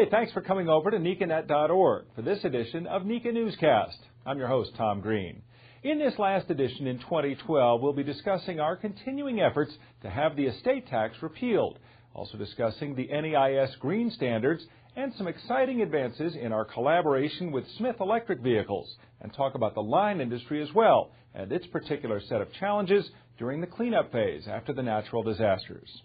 Hey, thanks for coming over to NECAnet.org for this edition of NECA Newscast. I'm your host, Tom Green. In this last edition in 2012, we'll be discussing our continuing efforts to have the estate tax repealed, also discussing the NEIS green standards and some exciting advances in our collaboration with Smith electric vehicles, and talk about the line industry as well and its particular set of challenges during the cleanup phase after the natural disasters.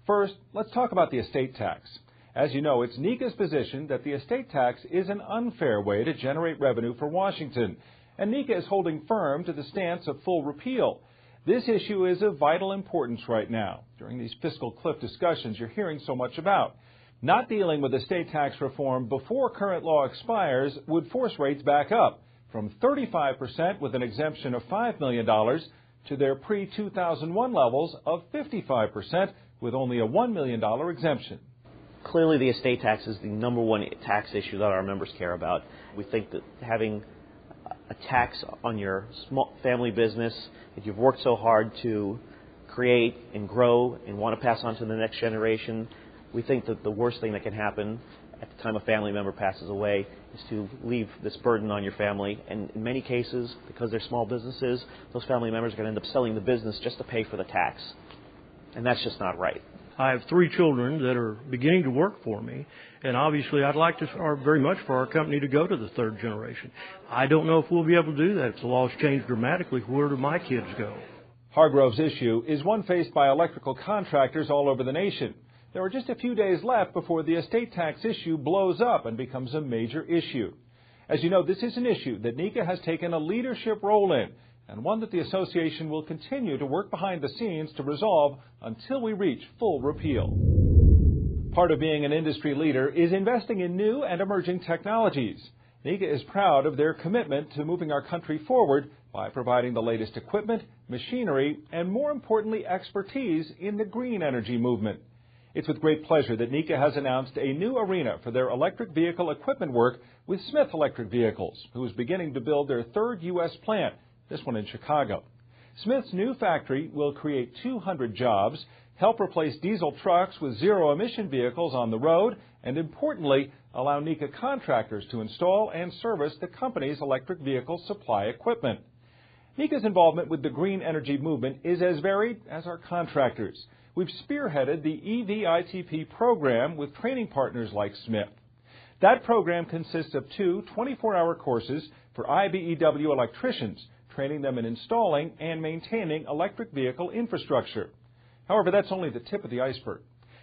First, let's talk about the estate tax. As you know, it's NECA's position that the estate tax is an unfair way to generate revenue for Washington, and NECA is holding firm to the stance of full repeal. This issue is of vital importance right now, during these fiscal cliff discussions you're hearing so much about. Not dealing with estate tax reform before current law expires would force rates back up, from 35% with an exemption of $5 million to their pre-2001 levels of 55% with only a $1 million exemption. Clearly, the estate tax is the number one tax issue that our members care about. We think that having a tax on your small family business that you've worked so hard to create and grow and want to pass on to the next generation, we think that the worst thing that can happen at the time a family member passes away is to leave this burden on your family. And in many cases, because they're small businesses, those family members are going to end up selling the business just to pay for the tax. And that's just not right. I have 3 children that are beginning to work for me, and obviously I'd like to very much for our company to go to the third generation. I don't know if we'll be able to do that. If the laws change dramatically, where do my kids go? Hargrove's issue is one faced by electrical contractors all over the nation. There are just a few days left before the estate tax issue blows up and becomes a major issue. As you know, this is an issue that NECA has taken a leadership role in, and one that the association will continue to work behind the scenes to resolve until we reach full repeal. Part of being an industry leader is investing in new and emerging technologies. NECA is proud of their commitment to moving our country forward by providing the latest equipment, machinery, and more importantly, expertise in the green energy movement. It's with great pleasure that NECA has announced a new arena for their electric vehicle equipment work with Smith Electric Vehicles, who is beginning to build their third U.S. plant, this one in Chicago. Smith's new factory will create 200 jobs, help replace diesel trucks with zero-emission vehicles on the road, and importantly, allow NECA contractors to install and service the company's electric vehicle supply equipment. NECA's involvement with the green energy movement is as varied as our contractors. We've spearheaded the EVITP program with training partners like Smith. That program consists of 2 24-hour courses for IBEW electricians, training them in installing and maintaining electric vehicle infrastructure. However, that's only the tip of the iceberg.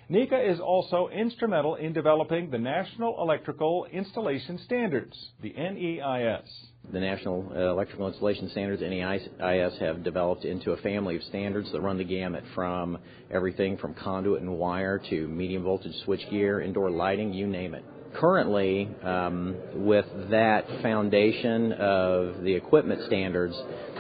NECA is also instrumental in developing the National Electrical Installation Standards, the NEIS. The National Electrical Installation Standards, NEIS, have developed into a family of standards that run the gamut from everything from conduit and wire to medium voltage switchgear, indoor lighting, you name it. Currently, with that foundation of the equipment standards,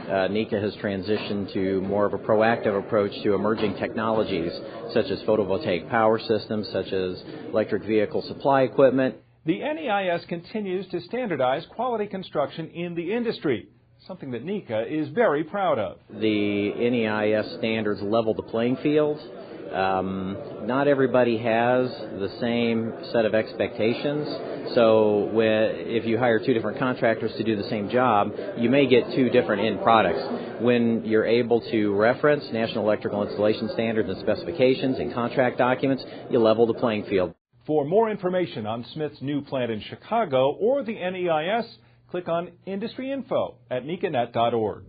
NECA has transitioned to more of a proactive approach to emerging technologies such as photovoltaic power systems, such as electric vehicle supply equipment. The NEIS continues to standardize quality construction in the industry, something that NECA is very proud of. The NEIS standards level the playing field. Not everybody has the same set of expectations, so if you hire 2 different contractors to do the same job, you may get 2 different end products. When you're able to reference National Electrical Installation Standards and specifications and contract documents, you level the playing field. For more information on Smith's new plant in Chicago or the NEIS, click on Industry Info at NECAnet.org.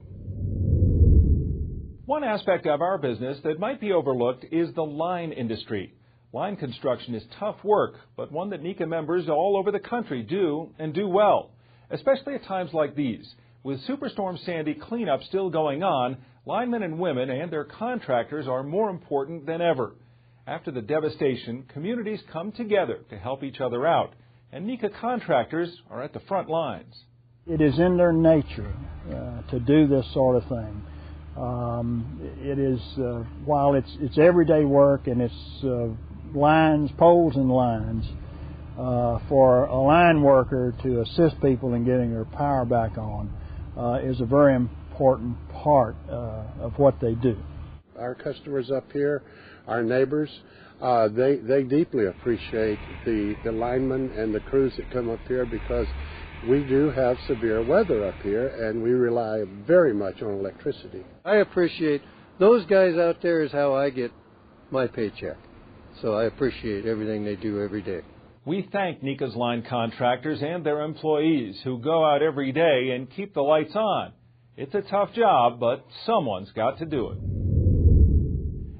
One aspect of our business that might be overlooked is the line industry. Line construction is tough work, but one that NECA members all over the country do and do well, especially at times like these. With Superstorm Sandy cleanup still going on, linemen and women and their contractors are more important than ever. After the devastation, communities come together to help each other out, and NECA contractors are at the front lines. It is in their nature to do this sort of thing. It is, while it's everyday work and it's lines, poles and lines, for a line worker to assist people in getting their power back on is a very important part of what they do. Our customers up here our neighbors. They deeply appreciate the linemen and the crews that come up here, because we do have severe weather up here, and we rely very much on electricity. I appreciate those guys out there is how I get my paycheck. So I appreciate everything they do every day. We thank NECA's line contractors and their employees who go out every day and keep the lights on. It's a tough job, but someone's got to do it.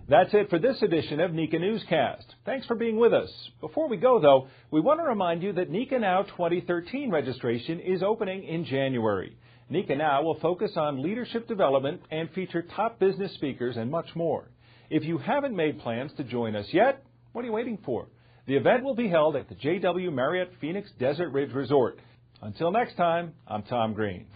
That's it for this edition of NECA Newscast. Thanks for being with us. Before we go, though, we want to remind you that NECA Now 2013 registration is opening in January. NECA Now will focus on leadership development and feature top business speakers and much more. If you haven't made plans to join us yet, what are you waiting for? The event will be held at the JW Marriott Phoenix Desert Ridge Resort. Until next time, I'm Tom Green.